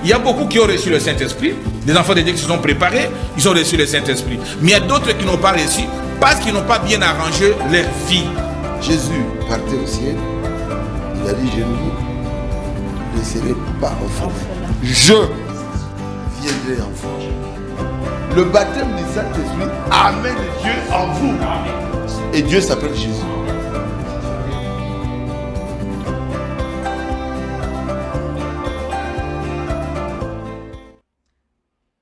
Il y a beaucoup qui ont reçu le Saint-Esprit. Des enfants de Dieu qui se sont préparés, ils ont reçu le Saint-Esprit. Mais il y a d'autres qui n'ont pas reçu parce qu'ils n'ont pas bien arrangé leur vie. Jésus partait au ciel. Il a dit, je ne vous laisserai pas orphelin. Je viendrai en vous. Le baptême du Saint-Esprit amène Dieu en vous. Et Dieu s'appelle Jésus.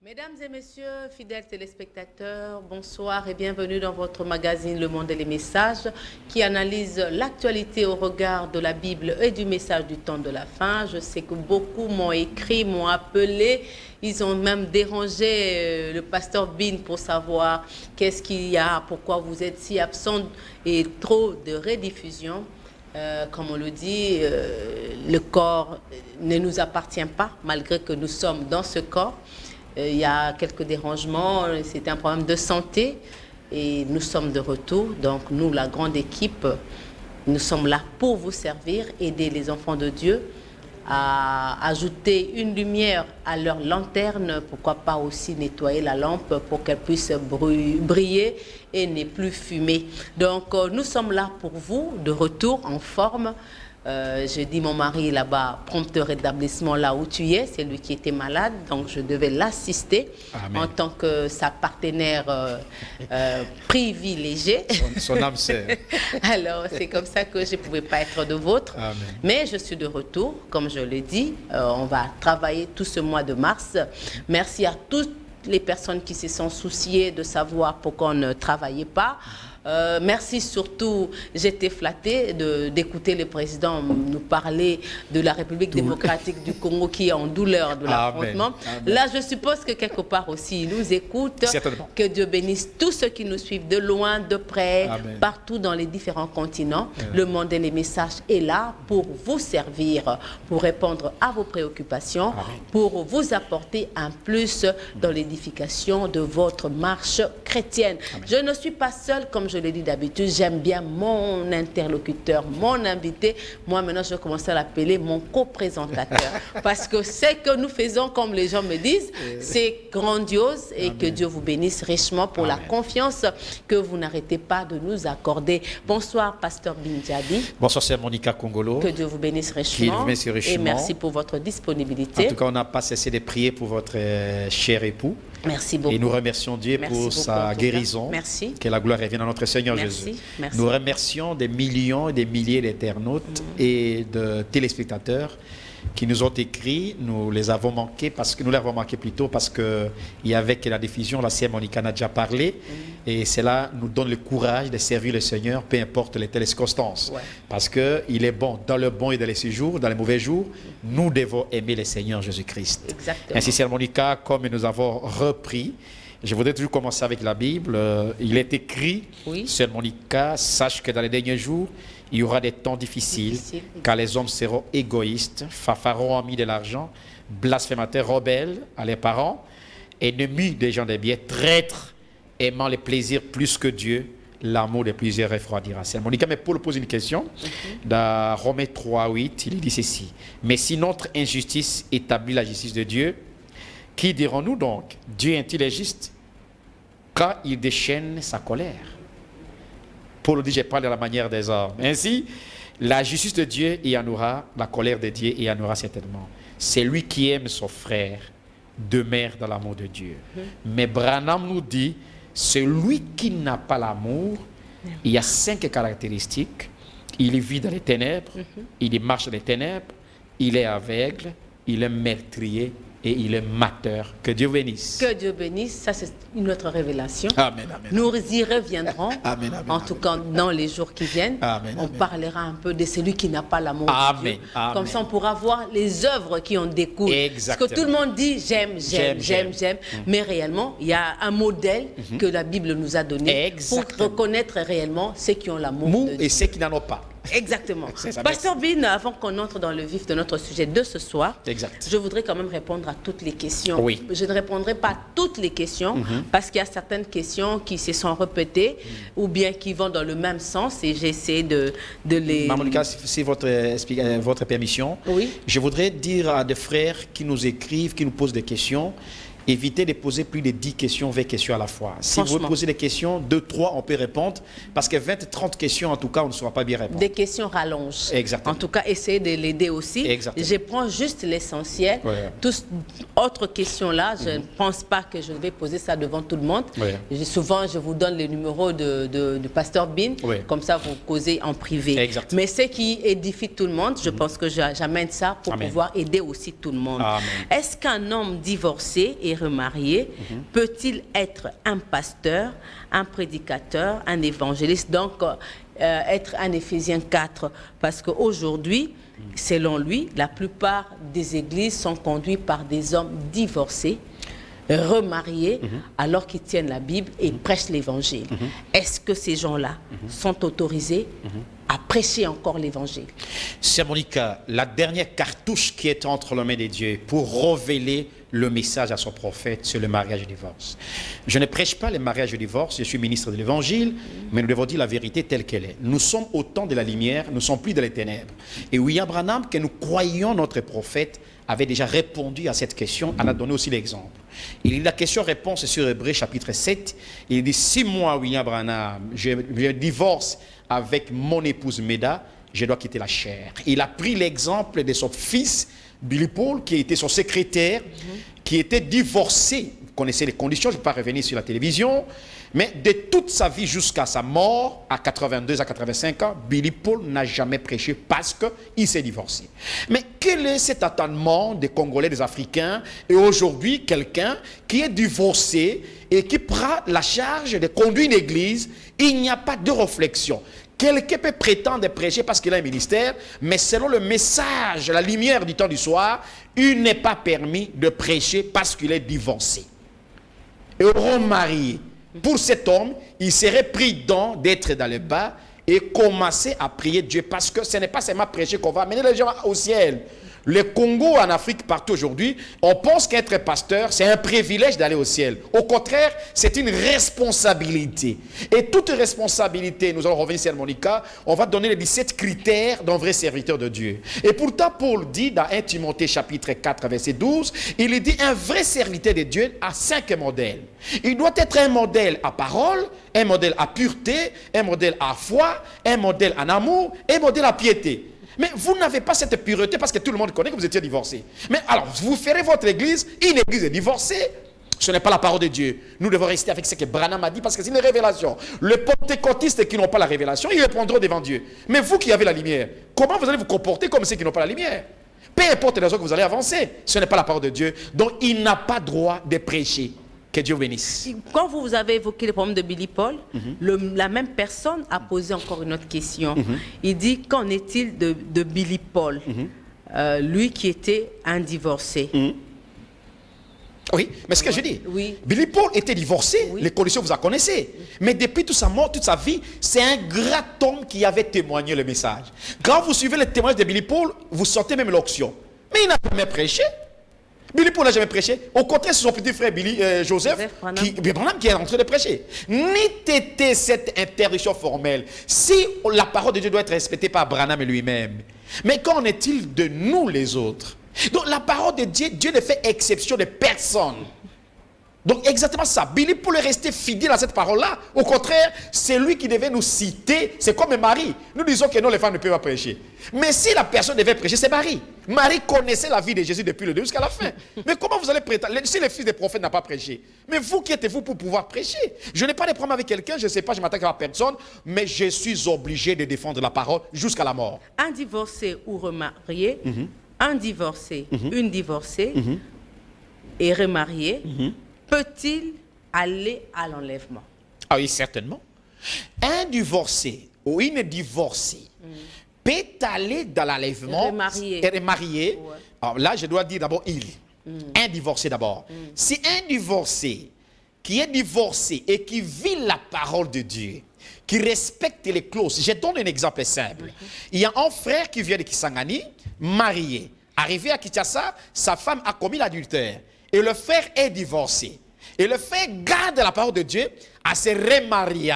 Mesdames et messieurs, fidèles téléspectateurs, bonsoir et bienvenue dans votre magazine Le Monde et les Messages qui analyse l'actualité au regard de la Bible et du message du temps de la fin. Je sais que beaucoup m'ont écrit, m'ont appelé, ils ont même dérangé le pasteur Bin pour savoir qu'est-ce qu'il y a, pourquoi vous êtes si absent et trop de rediffusion. Comme on le dit, le corps ne nous appartient pas malgré que nous sommes dans ce corps. Il y a quelques dérangements, c'était un problème de santé et nous sommes de retour. Donc nous, la grande équipe, nous sommes là pour vous servir, aider les enfants de Dieu à ajouter une lumière à leur lanterne, pourquoi pas aussi nettoyer la lampe pour qu'elle puisse briller et ne plus fumer. Donc nous sommes là pour vous, de retour en forme. J'ai dit mon mari là-bas, prompt rétablissement là où tu es, c'est lui qui était malade, donc je devais l'assister en tant que sa partenaire privilégiée. Son âme sœur. Alors c'est comme ça que je ne pouvais pas être de vôtre. Amen. Mais je suis de retour, comme je l'ai dit, on va travailler tout ce mois de mars. Merci à toutes les personnes qui se sont souciées de savoir pourquoi on ne travaillait pas. Merci surtout, j'étais flattée d'écouter le président nous parler de la République démocratique du Congo qui est en douleur de l'affrontement. Là, je suppose que quelque part aussi, il nous écoute. Certainement. Que Dieu bénisse tous ceux qui nous suivent de loin, de près, Amen. partout dans les différents continents. Le Monde et les Messages est là pour vous servir, pour répondre à vos préoccupations, pour vous apporter un plus dans l'édification de votre marche chrétienne. Je ne suis pas seule, comme je l'ai dit d'habitude, j'aime bien mon interlocuteur, mon invité. Moi, maintenant, je commence à l'appeler mon co-présentateur. Parce que ce que nous faisons, comme les gens me disent, c'est grandiose et que Dieu vous bénisse richement pour la confiance que vous n'arrêtez pas de nous accorder. Bonsoir, pasteur Bindiadi. Bonsoir, c'est Monica Congolo. Que Dieu vous bénisse richement. Qu'il vous bénisse richement. Et merci pour votre disponibilité. En tout cas, on n'a pas cessé de prier pour votre cher époux. Merci beaucoup. Et nous remercions Dieu pour sa guérison. Merci. Que la gloire revienne à notre Seigneur Jésus. Merci. Nous remercions des millions et des milliers d'internautes et de téléspectateurs qui nous ont écrit. Nous les avons manqués parce que nous l'avons manqué plutôt parce que il y avait que la diffusion, la sœur Monica en a déjà parlé, et cela nous donne le courage de servir le Seigneur, peu importe les circonstances. Parce que il est bon dans le bon et dans les jours, dans les mauvais jours, nous devons aimer le Seigneur Jésus-Christ. Exactement. Ainsi, sœur Monica, comme nous avons repris, je voudrais toujours commencer avec la Bible. Il est écrit, sœur Monica, sache que dans les derniers jours, il y aura des temps difficiles, car les hommes seront égoïstes, fafarons, amis de l'argent, blasphémateurs, rebelles à leurs parents, ennemis des gens des biens, traîtres, aimant les plaisirs plus que Dieu, l'amour de plusieurs refroidira. C'est Monica, mais Paul pose une question. Dans Romains 3, 8, il dit ceci. Mais si notre injustice établit la justice de Dieu, qui dirons-nous donc? Dieu est-il juste quand il déchaîne sa colère? Paul dit, je parle de la manière des hommes. Ainsi, la justice de Dieu, il y en aura, la colère de Dieu, il y en aura certainement. C'est lui qui aime son frère, demeure dans l'amour de Dieu. Mais Branham nous dit, celui qui n'a pas l'amour, il y a 5 caractéristiques. Il vit dans les ténèbres, il marche dans les ténèbres, il est aveugle, il est meurtrier, et il est mateur. Que Dieu bénisse. Que Dieu bénisse. Ça, c'est une autre révélation. Amen, amen. Nous y reviendrons. Amen, amen, en tout cas, dans les jours qui viennent. Amen, on parlera un peu de celui qui n'a pas l'amour de Dieu. Amen. Comme ça, on pourra voir les œuvres qui en découlent. Exactement. Parce que tout le monde dit j'aime. Mais réellement, il y a un modèle que la Bible nous a donné pour reconnaître réellement ceux qui ont l'amour de Dieu. Et ceux qui n'en ont pas. Exactement. Pasteur Bin, avant qu'on entre dans le vif de notre sujet de ce soir, je voudrais quand même répondre à toutes les questions. Oui. Je ne répondrai pas à toutes les questions parce qu'il y a certaines questions qui se sont répétées ou bien qui vont dans le même sens et j'essaie de les... Mamonika, si votre permission, je voudrais dire à des frères qui nous écrivent, qui nous posent des questions, évitez de poser plus de 10 questions, 20 questions à la fois. Si vous posez des questions, 2, 3, on peut répondre. Parce que 20, 30 questions, en tout cas, on ne saura pas bien répondre. Des questions rallongent. Exactement. En tout cas, essayez de l'aider aussi. Exactement. Je prends juste l'essentiel. Toutes autres questions-là, je ne pense pas que je vais poser ça devant tout le monde. Souvent, je vous donne le numéro de Pasteur Bin. Comme ça, vous causez en privé. Mais ce qui édifie tout le monde, je pense que j'amène ça pour pouvoir aider aussi tout le monde. Est-ce qu'un homme divorcé et remarié peut-il être un pasteur, un prédicateur, un évangéliste, donc être un Éphésiens 4? Parce qu'aujourd'hui, selon lui, la plupart des églises sont conduites par des hommes divorcés, remariés, alors qu'ils tiennent la Bible et prêchent l'évangile. Est-ce que ces gens-là sont autorisés à prêcher encore l'évangile? Sœur Monica, la dernière cartouche qui est entre les mains de Dieu pour révéler le message à son prophète, c'est le mariage et le divorce. Je ne prêche pas le mariage et le divorce, je suis ministre de l'évangile, mais nous devons dire la vérité telle qu'elle est. Nous sommes au temps de la lumière, nous ne sommes plus dans les ténèbres. Et William Branham, que nous croyons notre prophète, avait déjà répondu à cette question, en a donné aussi l'exemple. Il dit la question-réponse sur Hébreux chapitre 7, il dit, si moi, William Branham, je divorce avec mon épouse Meda, je dois quitter la chair. Il a pris l'exemple de son fils, Billy Paul, qui était son secrétaire, qui était divorcé. Vous connaissez les conditions, je ne vais pas revenir sur la télévision. Mais de toute sa vie jusqu'à sa mort, à 82 à 85 ans, Billy Paul n'a jamais prêché parce qu'il s'est divorcé. Mais quel est cet attendement des Congolais, des Africains, et aujourd'hui quelqu'un qui est divorcé et qui prend la charge de conduire une église? Il n'y a pas de réflexion. Quelqu'un peut prétendre prêcher parce qu'il a un ministère, mais selon le message, la lumière du temps du soir, il n'est pas permis de prêcher parce qu'il est divorcé. Et remarié. Pour cet homme, il serait prudent d'être dans le bas et commencer à prier Dieu parce que ce n'est pas seulement prêcher qu'on va amener les gens au ciel. Le Congo, en Afrique, partout aujourd'hui, on pense qu'être pasteur, c'est un privilège d'aller au ciel. Au contraire, c'est une responsabilité. Et toute responsabilité, nous allons revenir sur Monica, on va donner les 17 critères d'un vrai serviteur de Dieu. Et pourtant, Paul dit dans 1 Timothée chapitre 4, verset 12, il dit un vrai serviteur de Dieu a 5 modèles. Il doit être un modèle à parole, un modèle à pureté, un modèle à foi, un modèle en amour et un modèle à piété. Mais vous n'avez pas cette pureté parce que tout le monde connaît que vous étiez divorcé. Mais alors, vous ferez votre église, une église est divorcée. Ce n'est pas la parole de Dieu. Nous devons rester avec ce que Branham a dit parce que c'est une révélation. Les pentecôtistes qui n'ont pas la révélation, ils répondront devant Dieu. Mais vous qui avez la lumière, comment vous allez vous comporter comme ceux qui n'ont pas la lumière? Peu importe les raisons que vous allez avancer, ce n'est pas la parole de Dieu. Donc, il n'a pas droit de prêcher. Que Dieu bénisse. Quand vous avez évoqué le problème de Billy Paul, la même personne a posé encore une autre question. Il dit, qu'en est-il de Billy Paul, lui qui était un divorcé? Oui, mais ce que je dis, Billy Paul était divorcé, les conditions vous en connaissez. Mais depuis toute sa mort, toute sa vie, c'est un grand homme qui avait témoigné le message. Quand vous suivez le témoignage de Billy Paul, vous sentez même l'onction. Mais il n'a jamais prêché. Billy Paul n'a jamais prêché. Au contraire, c'est son petit frère Joseph qui est en train de prêcher. N'était cette interdiction formelle. Si la parole de Dieu doit être respectée par Branham lui-même. Mais qu'en est-il de nous les autres? Donc la parole de Dieu, Dieu ne fait exception de personne. Donc exactement ça. Billy Paul est resté fidèle à cette parole-là. Au contraire, c'est lui qui devait nous citer. C'est comme Marie. Nous disons que non, les femmes ne peuvent pas prêcher. Mais si la personne devait prêcher, c'est Marie. Marie connaissait la vie de Jésus depuis le début jusqu'à la fin. Mais comment vous allez prétendre? Si le fils des prophètes n'a pas prêché, mais vous qui êtes-vous pour pouvoir prêcher? Je n'ai pas de problème avec quelqu'un, je ne sais pas, je m'attaque à personne, mais je suis obligé de défendre la parole jusqu'à la mort. Un divorcé ou remarié, un divorcé, une divorcée et remarié, peut-il aller à l'enlèvement? Ah oui, certainement. Un divorcé ou une divorcée peut aller dans l'enlèvement. Remarié. Ouais. Alors là, je dois dire d'abord il. Un divorcé d'abord. Si un divorcé qui est divorcé et qui vit la parole de Dieu, qui respectent les clauses. Je donne un exemple simple. Il y a un frère qui vient de Kisangani, marié. Arrivé à Kinshasa, sa femme a commis l'adultère. Et le frère est divorcé. Et le frère garde la parole de Dieu à se remarier.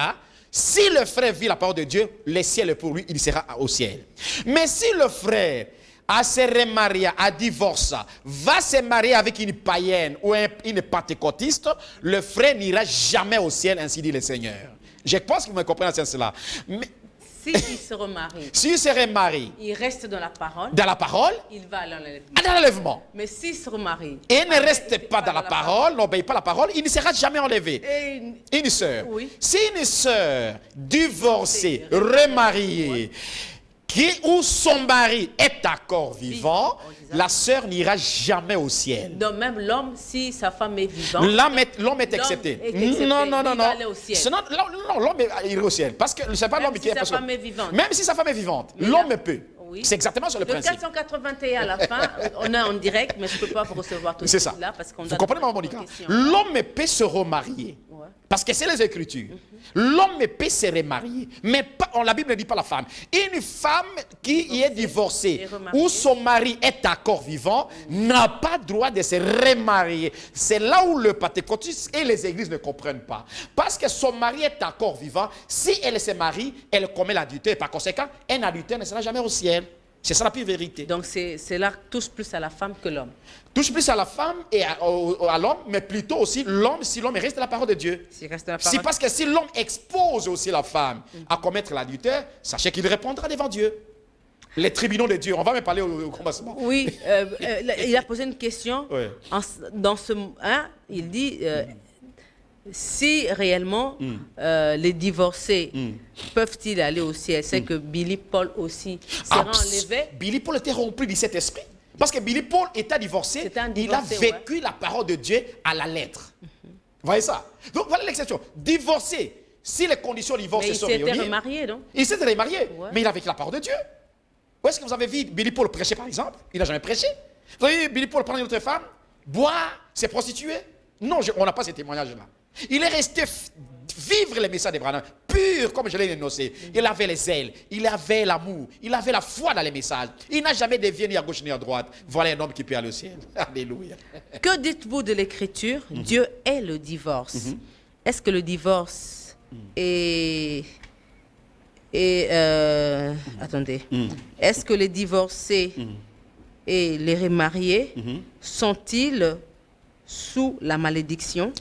Si le frère vit la parole de Dieu, le ciel est pour lui, il sera au ciel. Mais si le frère à se remarier, à divorcer, va se marier avec une païenne ou une pentecôtiste, le frère n'ira jamais au ciel, ainsi dit le Seigneur. Je pense que vous me comprenez dans ce sens-là. S'il se remarie, s'il se remarie, il reste dans la parole, il va à l'enlèvement. Mais s'il se remarie, et ne reste pas dans la parole, n'obéit pas à la parole, il ne sera jamais enlevé. Et une sœur, oui. Si une sœur divorcée, remariée, où son mari est encore vivant, la sœur n'ira jamais au ciel. Donc même l'homme, si sa femme est vivante, l'homme est accepté. Non. L'homme ira au ciel. Parce que c'est pas l'homme qui est sa femme est vivante. Même si sa femme est vivante, l'homme peut. Oui. C'est exactement sur le principe. De 481 à la fin, on est en direct, mais je ne peux pas vous recevoir tout de suite là. Parce qu'on vous comprenez, Maman Monica? L'homme peut se remarier. Ouais. Parce que c'est les Écritures. L'homme peut se remarier. Mais pas, la Bible ne dit pas la femme. Une femme qui est divorcée, où son mari est encore vivant, n'a pas droit de se remarier. C'est là où le pentecôtiste et les églises ne comprennent pas. Parce que son mari est encore vivant. Si elle se marie, elle commet l'adultère. Par conséquent, un adultère ne sera jamais au ciel. C'est ça la pure vérité. Donc c'est là touche plus à la femme que l'homme. Touche plus à la femme et à l'homme, mais plutôt aussi l'homme, si l'homme reste la parole de Dieu. C'est parce que si l'homme expose aussi la femme à commettre l'adultère, sachez qu'il répondra devant Dieu. Les tribunaux de Dieu, on va me parler au commencement. Oui, il a posé une question. Oui. Dans ce, il dit... si réellement les divorcés peuvent-ils aller au ciel, c'est que Billy Paul aussi sera enlevé. Billy Paul était rempli de cet esprit. Parce que Billy Paul était divorcé, il a vécu la parole de Dieu à la lettre. Vous voyez ça? Donc voilà l'exception. Divorcé, si les conditions de divorce sont réunies. Il s'était remarié, non? Il s'était remarié, mais il a vécu la parole de Dieu. Où est-ce que vous avez vu Billy Paul prêcher, par exemple? Il n'a jamais prêché. Vous avez vu Billy Paul prendre une autre femme, boire, se prostituer? Non, on n'a pas ce témoignage-là. Il est resté vivre les messages d'Abraham, pur comme je l'ai énoncé. Il avait les ailes, il avait l'amour, il avait la foi dans les messages. Il n'a jamais dévié ni à gauche ni à droite. Voilà un homme qui peut aller au ciel. Alléluia. Que dites-vous de l'Écriture? Dieu est le divorce. Est-ce que le divorce attendez. Est-ce que les divorcés et les remariés sont-ils sous la malédiction?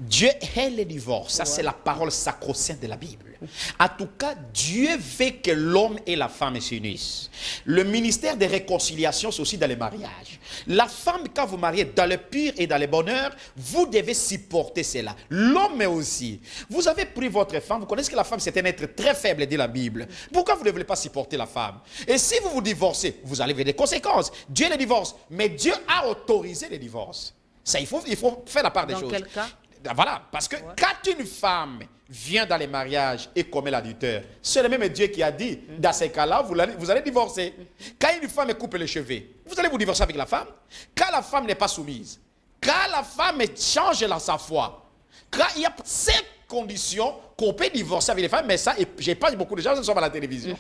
Dieu est le divorce. Ça, c'est la parole sacro-sainte de la Bible. En tout cas, Dieu veut que l'homme et la femme s'unissent. Le ministère de réconciliation, c'est aussi dans les mariages. La femme, quand vous mariez dans le pur et dans le bonheur, vous devez supporter cela. L'homme aussi. Vous avez pris votre femme, vous connaissez que la femme, c'est un être très faible, dit la Bible. Pourquoi vous ne voulez pas supporter la femme? Et si vous vous divorcez, vous allez voir des conséquences. Dieu le divorce, mais Dieu a autorisé le divorce. Ça, il faut faire la part des choses. Dans quel cas? Voilà, parce que quand une femme vient dans les mariages et commet l'adultère, c'est le même Dieu qui a dit, dans ces cas-là, vous allez divorcer. Quand une femme coupe les cheveux, vous allez vous divorcer avec la femme. Quand la femme n'est pas soumise, quand la femme change sa foi, quand il y a 5 conditions qu'on peut divorcer avec les femmes, mais ça, j'ai pas beaucoup de gens qui sont à la télévision.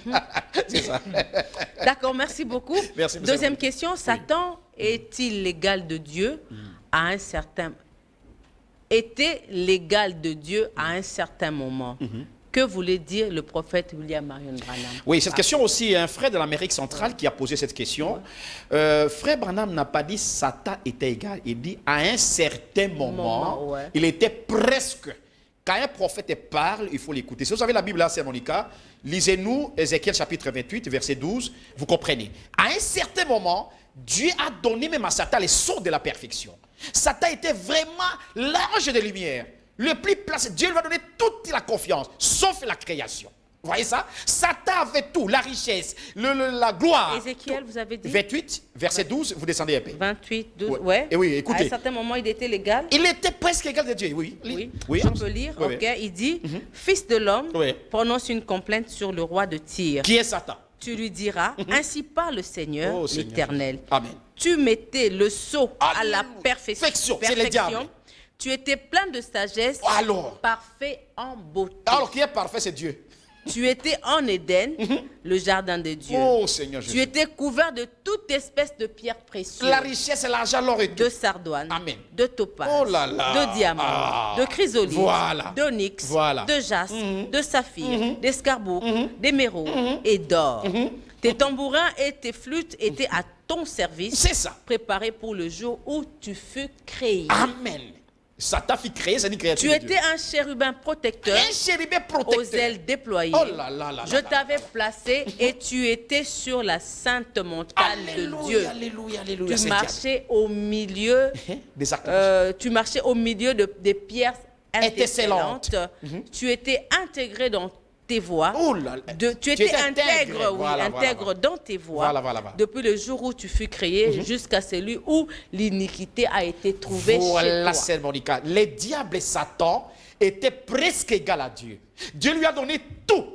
C'est ça. D'accord, merci beaucoup. Merci, deuxième question, Satan est-il l'égal de Dieu à un certain était l'égal de Dieu à un certain moment? Que voulait dire le prophète William Marion Branham? Oui, cette question aussi, un frère de l'Amérique centrale qui a posé cette question. Frère Branham n'a pas dit Satan était égal. Il dit à un certain moment, il était presque. Quand un prophète parle, il faut l'écouter. Si vous avez la Bible là, c'est Monica, lisez-nous Ézéchiel chapitre 28, verset 12, vous comprenez. À un certain moment, Dieu a donné même à Satan les sceaux de la perfection. Satan était vraiment l'ange de lumière, le plus placé. Dieu lui a donné toute la confiance, sauf la création. Vous voyez ça? Satan avait tout, la richesse, la gloire. Ézéchiel, vous avez dit 28, verset 12, vous descendez un peu. 28, 12, ouais. Et oui, écoutez. À un certain moment, il était l'égal. Il était presque égal de Dieu, oui. Oui. Je peux lire, ok. Il dit, Fils de l'homme, prononce une complainte sur le roi de Tyr. Qui est Satan? Tu lui diras, ainsi parle le Seigneur, l'Éternel. Amen. Tu mettais le sceau à la perfection. C'est le diable. Tu étais plein de sagesse, alors, parfait en beauté. Alors, qui est parfait, c'est Dieu. Tu étais en Éden, le jardin de Dieu. Oh, Seigneur Jésus. Tu étais couvert de toute espèce de pierres précieuses. La richesse, l'argent, l'or et tout. De sardoine, Amen. de topaz, Oh là là. de diamant, de chrysolite, Voilà. d'onyx, Voilà. de jaspe, de saphir, d'escarboucle, d'émeraude et d'or. Tes tambourins et tes flûtes étaient à ton service. C'est ça. Préparés pour le jour où tu fus créé. Amen. Satan fut créé, c'est une créature. Tu étais un chérubin protecteur, un chérubin protecteur, aux ailes déployées. Oh là là là. Je t'avais placé et tu étais sur la sainte montagne de Dieu. Alléluia, alléluia. Tu marchais au milieu, des archanges. tu marchais au milieu des pierres étincelantes. Tu étais intégré dans tes voies. Oh là là. Tu étais intègre, oui, voilà, intègre voilà. dans tes voies. Voilà. Depuis le jour où tu fus créé jusqu'à celui où l'iniquité a été trouvée chez toi. Voilà, c'est Monica. Les diables et Satan étaient presque égaux à Dieu. Dieu lui a donné tout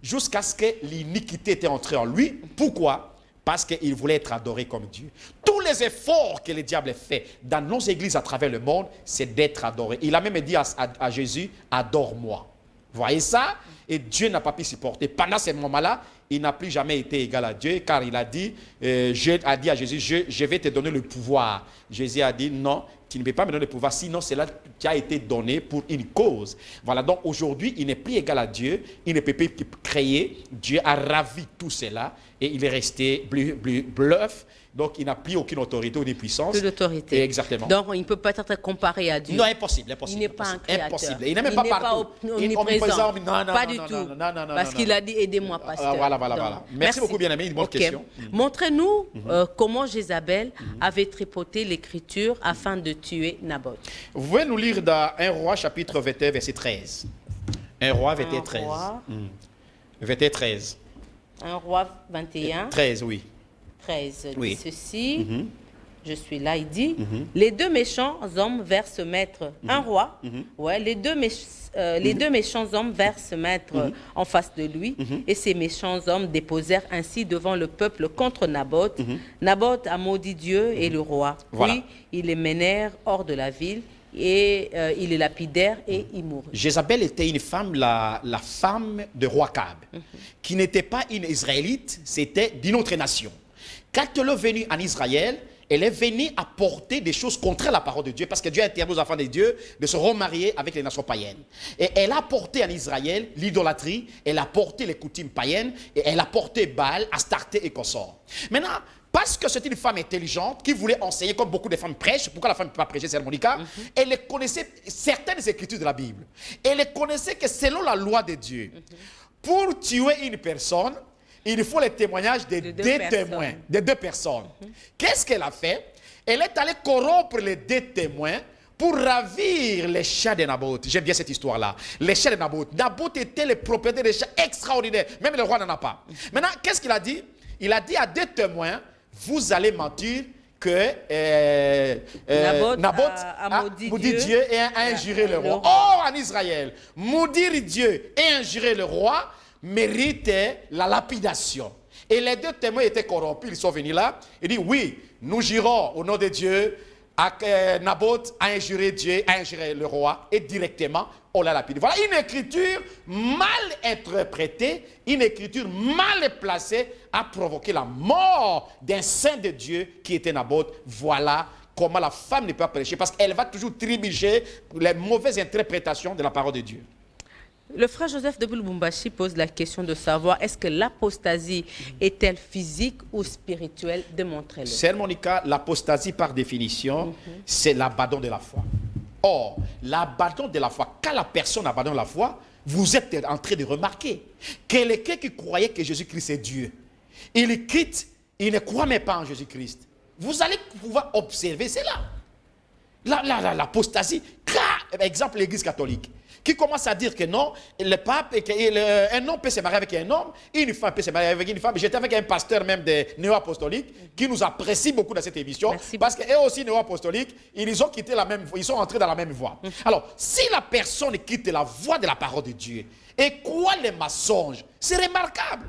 jusqu'à ce que l'iniquité était entrée en lui. Pourquoi? Parce qu'il voulait être adoré comme Dieu. Tous les efforts que le diable fait dans nos églises à travers le monde, c'est d'être adoré. Il a même dit à Jésus, adore-moi. Vous voyez ça? Et Dieu n'a pas pu supporter. Pendant ce moment-là, il n'a plus jamais été égal à Dieu, car il a dit, a dit à Jésus, je vais te donner le pouvoir. Jésus a dit, non, tu ne peux pas me donner le pouvoir, sinon cela qui a été donné pour une cause. Voilà, donc aujourd'hui, il n'est plus égal à Dieu, il ne peut plus créer. Dieu a ravi tout cela et il est resté bluff. Donc, il n'a plus aucune autorité ou ni puissance. Plus d'autorité. Exactement. Donc, il ne peut pas être comparé à Dieu. Non, impossible. Il n'est pas un créateur. Impossible. Il n'est même pas partout. Omniprésent. Non, pas du tout. Parce qu'il a dit, aidez-moi, pasteur. Voilà. Merci beaucoup, bien-aimé. Une bonne question. Montrez-nous comment Jézabel avait tripoté l'écriture afin de tuer Naboth. Vous pouvez nous lire dans 1 Roi, chapitre 21, verset 13. 1 Roi, verset 13. Verset 13. 1 Roi 21. 13, oui. 13 oui. Dit ceci, je suis là, il dit, les deux méchants hommes vers se mettre, un roi, ouais, les deux méchants hommes vers se mettre en face de lui, et ces méchants hommes déposèrent ainsi devant le peuple contre Naboth. Naboth a maudit Dieu et le roi, puis ils les menèrent hors de la ville, et ils les lapidèrent et ils moururent. Jézabel était une femme, la femme de roi Akab, qui n'était pas une Israélite, c'était d'une autre nation. Quand elle est venue en Israël, elle est venue apporter des choses contre la parole de Dieu, parce que Dieu a interdit aux enfants de Dieu de se remarier avec les nations païennes. Et elle a apporté en Israël l'idolâtrie, elle a apporté les coutumes païennes, et elle a apporté Baal, Astarté et consorts. Maintenant, parce que c'est une femme intelligente qui voulait enseigner comme beaucoup de femmes prêchent, pourquoi la femme ne peut pas prêcher, c'est Monica, elle connaissait certaines écritures de la Bible. Elle connaissait que selon la loi de Dieu, pour tuer une personne, il faut les témoignages de deux témoins, de deux personnes. Qu'est-ce qu'elle a fait? Elle est allée corrompre les deux témoins pour ravir les chats de Naboth. J'aime bien cette histoire-là. Les chats de Naboth. Naboth était le propriétaire des chats extraordinaires. Même le roi n'en a pas. Maintenant, qu'est-ce qu'il a dit? Il a dit à deux témoins, vous allez mentir que Naboth a maudit Dieu et a injuré le roi. Or, en Israël, maudire Dieu et injurer le roi méritait la lapidation. Et les deux témoins étaient corrompus, ils sont venus là. Ils disent, oui, nous jurons au nom de Dieu. Naboth a injuré Dieu, a injuré le roi, et directement, on l'a lapidé. Voilà une écriture mal interprétée, une écriture mal placée, a provoqué la mort d'un saint de Dieu qui était Naboth. Voilà comment la femme ne peut pas prêcher, parce qu'elle va toujours tribuger les mauvaises interprétations de la parole de Dieu. Le frère Joseph de Lubumbashi pose la question de savoir est-ce que l'apostasie est-elle physique ou spirituelle? Démontrez-le. Sœur Monica, l'apostasie par définition, c'est l'abandon de la foi. Or, l'abandon de la foi, quand la personne abandonne la foi, vous êtes en train de remarquer quelqu'un qui croyait que Jésus-Christ est Dieu, il quitte, il ne croit même pas en Jésus-Christ. Vous allez pouvoir observer cela. L'apostasie, exemple l'église catholique, qui commence à dire que non, le pape, un homme peut se marier avec un homme, une femme peut se marier avec une femme. J'étais avec un pasteur même de néo-apostolique qui nous apprécie beaucoup dans cette émission. Merci. Parce qu'eux aussi néo-apostoliques, ils ont quitté la même voie, ils sont entrés dans la même voie. Alors, si la personne quitte la voie de la parole de Dieu et croit les mensonges, c'est remarquable.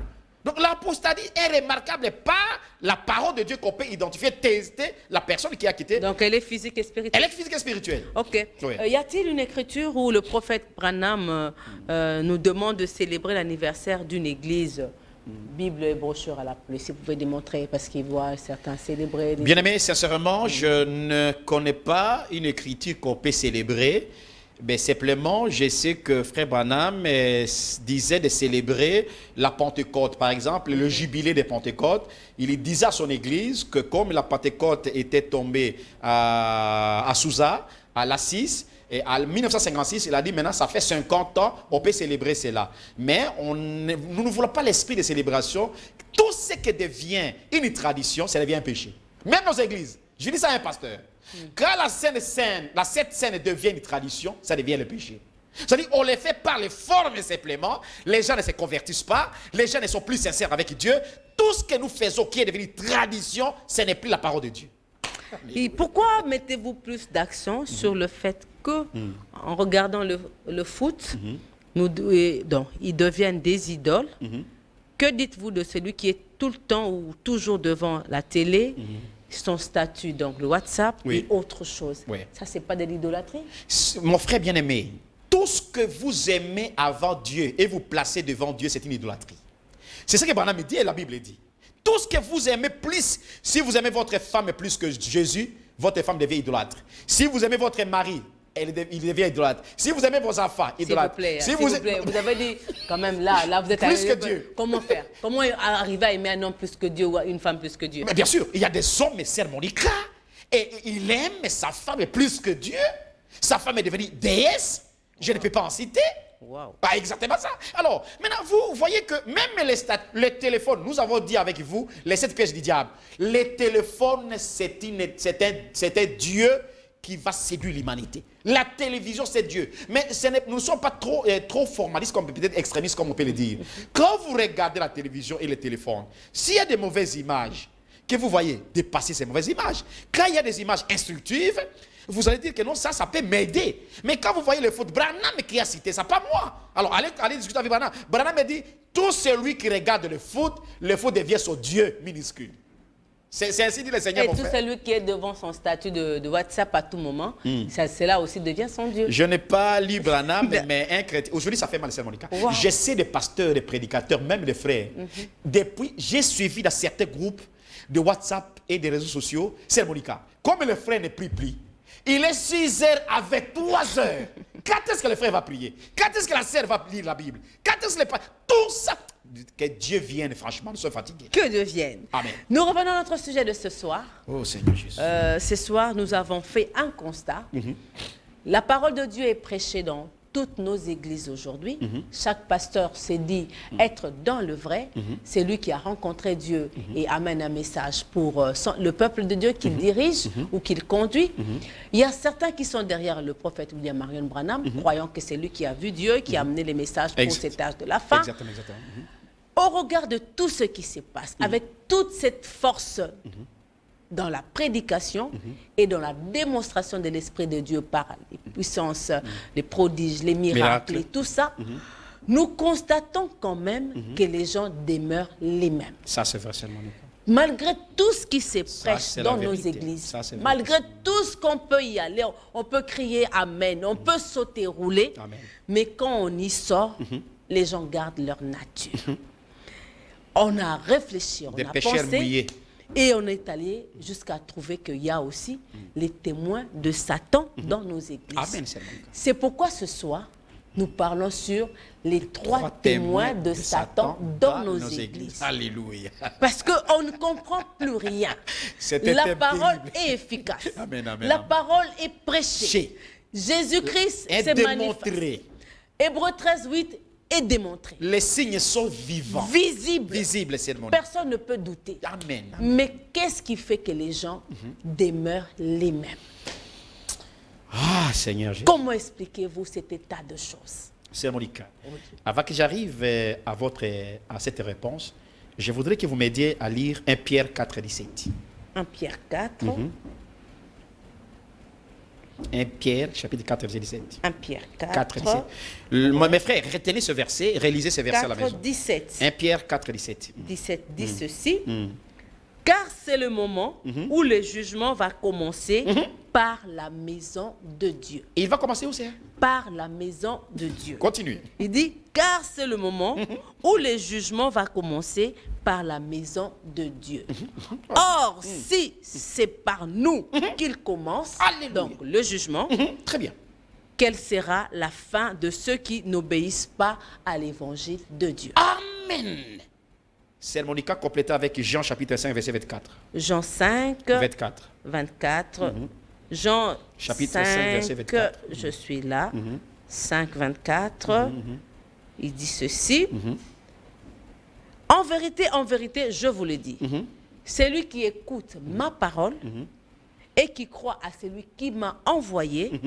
Donc l'apostasie est remarquable par la parole de Dieu qu'on peut identifier, tester la personne qui a quitté. Donc elle est physique et spirituelle. Elle est physique et spirituelle. Ok. Oui. Y a-t-il une écriture où le prophète Branham nous demande de célébrer l'anniversaire d'une église? Bible et brochure à la clé, si vous pouvez démontrer, parce qu'il voit certains célébrer. Bien-aimé, sincèrement, je ne connais pas une écriture qu'on peut célébrer. Mais simplement, je sais que Frère Branham disait de célébrer la Pentecôte, par exemple, le jubilé de Pentecôte. Il disait à son église que comme la Pentecôte était tombée à Sousa, à l'Assis, et en 1956, il a dit maintenant, ça fait 50 ans, on peut célébrer cela. Mais nous ne voulons pas l'esprit de célébration. Tout ce qui devient une tradition, ça devient un péché. Même nos églises. Je dis ça à un pasteur. Quand la Sainte Seine devient une tradition, ça devient le péché. C'est-à-dire on les fait par les formes simplement. Les gens ne se convertissent pas. Les gens ne sont plus sincères avec Dieu. Tout ce que nous faisons qui est devenu tradition, ce n'est plus la parole de Dieu. Et pourquoi mettez-vous plus d'accent sur le fait que, en regardant le foot, ils deviennent des idoles? Que dites-vous de celui qui est tout le temps ou toujours devant la télé, son statut, donc le WhatsApp et autre chose? Ça, c'est pas de l'idolâtrie? Mon frère bien-aimé, tout ce que vous aimez avant Dieu et vous placez devant Dieu, c'est une idolâtrie. C'est ce que Branham dit et la Bible dit. Tout ce que vous aimez plus, si vous aimez votre femme plus que Jésus, votre femme devient idolâtre. Si vous aimez votre mari, il devient idolâtre. Si vous aimez vos enfants, idolâtre. S'il vous plaît, vous avez dit, quand même, là vous êtes plus que Dieu. Comment faire? Comment arriver à aimer un homme plus que Dieu ou une femme plus que Dieu? Mais bien sûr, il y a des hommes, c'est Monica, et il aime sa femme plus que Dieu. Sa femme est devenue déesse. Je ne peux pas en citer. Wow. Pas exactement ça. Alors, maintenant, vous voyez que même les téléphones, nous avons dit avec vous, les 7 pièges du diable. Les téléphones, c'est un Dieu qui va séduire l'humanité. La télévision, c'est Dieu. Mais nous ne sommes pas trop formalistes, comme peut-être extrémistes, comme on peut le dire. Quand vous regardez la télévision et le téléphone, s'il y a des mauvaises images, que vous voyez dépasser ces mauvaises images, quand il y a des images instructives, vous allez dire que non, ça peut m'aider. Mais quand vous voyez le foot, Branham qui a cité ça, pas moi. Alors, allez discuter avec Branham. Branham me dit, tout celui qui regarde le foot devient son Dieu minuscule. C'est ainsi dit le Seigneur, mon frère. Et tout celui qui est devant son statut de WhatsApp à tout moment, cela aussi devient son Dieu. Je n'ai pas lu Branham, mais un chrétien. Aujourd'hui, ça fait mal, c'est Monica. Wow. J'essaie des pasteurs, des prédicateurs, même des frères. Depuis, j'ai suivi dans certains groupes de WhatsApp et des réseaux sociaux, c'est Monica. Comme le frère n'est plus pris, il est 6 heures avec 3 heures. Quand est-ce que le frère va prier? Quand est-ce que la sœur va lire la Bible? Quand est-ce que tout ça? Que Dieu vienne, franchement, nous sommes fatigués. Que Dieu vienne. Amen. Nous revenons à notre sujet de ce soir. Oh Seigneur Jésus. Ce soir, nous avons fait un constat. La parole de Dieu est prêchée dans toutes nos églises aujourd'hui. Chaque pasteur s'est dit être dans le vrai. C'est lui qui a rencontré Dieu et amène un message pour le peuple de Dieu qu'il dirige ou qu'il conduit. Il y a certains qui sont derrière le prophète William Marion Branham, croyant que c'est lui qui a vu Dieu, qui a amené les messages pour cet âge de la fin. Exactement. Au regard de tout ce qui se passe, avec toute cette force dans la prédication et dans la démonstration de l'Esprit de Dieu par les puissances, les prodiges, les miracles et tout ça, nous constatons quand même que les gens demeurent les mêmes. Ça, c'est vrai, seulement. Malgré tout ce qui se prêche dans nos églises, malgré tout ce qu'on peut y aller, on peut crier Amen, on peut sauter, rouler, mais quand on y sort, les gens gardent leur nature. On a réfléchi, on a pensé, et on est allé jusqu'à trouver qu'il y a aussi les témoins de Satan dans nos églises. C'est pourquoi ce soir, nous parlons sur les 3 témoins de Satan dans nos églises. Alléluia. Parce qu'on ne comprend plus rien. La parole est efficace. La parole est prêchée. Jésus-Christ s'est manifesté. Hébreux 13:8 est démontré. Les signes sont vivants. Visibles. C'est le monde. Personne ne peut douter. Amen. Mais qu'est-ce qui fait que les gens demeurent les mêmes? Ah, Seigneur Jésus. Comment expliquez-vous cet état de choses? C'est Monica. Avant que j'arrive à cette réponse, je voudrais que vous m'aidiez à lire 1 Pierre 4, 17. 1 Pierre 4. 1 Pierre, chapitre 4, verset 17. 1 Pierre 4. 4, 17. Mes frères, retenez ce verset, réalisez ce verset 4, à la maison. 17. 1 Pierre 4, 17. 17 dit ceci. Car c'est le moment où le jugement va commencer par la maison de Dieu. Et il va commencer où c'est? Par la maison de Dieu. Continue. Il dit, car c'est le moment où le jugement va commencer par la maison de Dieu. Or, si c'est par nous qu'il commence, Alléluia. donc le jugement, Très bien. quelle sera la fin de ceux qui n'obéissent pas à l'évangile de Dieu? Amen. C'est Monica complétée avec Jean chapitre 5, verset 24. Jean 5, 24. 24. Jean Chapitre 5, 5, verset 24. Je suis là. 5, 24. Il dit ceci. En vérité, je vous le dis. Celui qui écoute ma parole et qui croit à celui qui m'a envoyé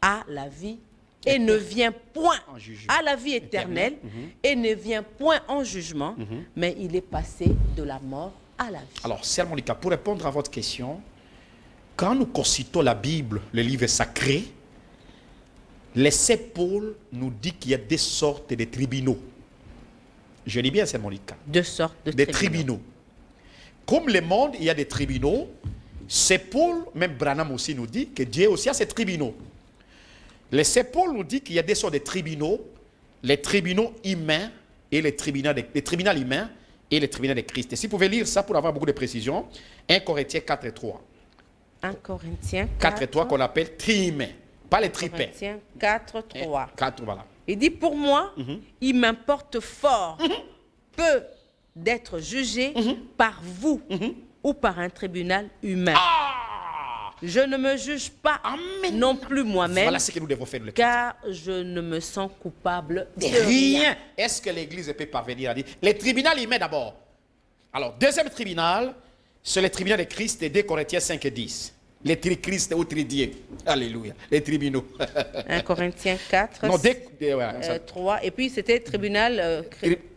a la vie et ne vient point à la vie éternelle et ne vient point en jugement, mais il est passé de la mort à la vie. Alors, Sœur Monica, pour répondre à votre question, quand nous consultons la Bible, le livre sacré, l'essai Paul nous dit qu'il y a des sortes de tribunaux. Je dis bien, Sœur Monica. Deux sortes de des tribunaux. Comme le monde, il y a des tribunaux. C'est Paul, même Branham aussi nous dit que Dieu aussi a ses tribunaux. L'essai Paul nous dit qu'il y a des sortes de tribunaux, les tribunaux humains et les tribunaux humains et les tribunaux de Christ. Et si vous pouvez lire ça pour avoir beaucoup de précision, 1 Corinthiens 4 et 3. 1 Corinthiens 4 et 3 qu'on appelle tri-humains, pas les tripins. Corinthiens 4, 3. 4, voilà. Il dit, pour moi, il m'importe fort peu d'être jugé par vous ou par un tribunal humain. Je ne me juge pas non plus moi-même, Voilà ce que nous devons faire. car je ne me sens coupable de Rien. Est-ce que l'Église peut parvenir à dire les tribunaux humains d'abord? Alors, deuxième tribunal, c'est le tribunal de Christ, 2 Corinthiens 5 et 10. Les tri-Christ ou tri-Dieu. Alléluia. Les tribunaux. 1 Corinthiens 4, Non, 3. Et puis c'était tribunal...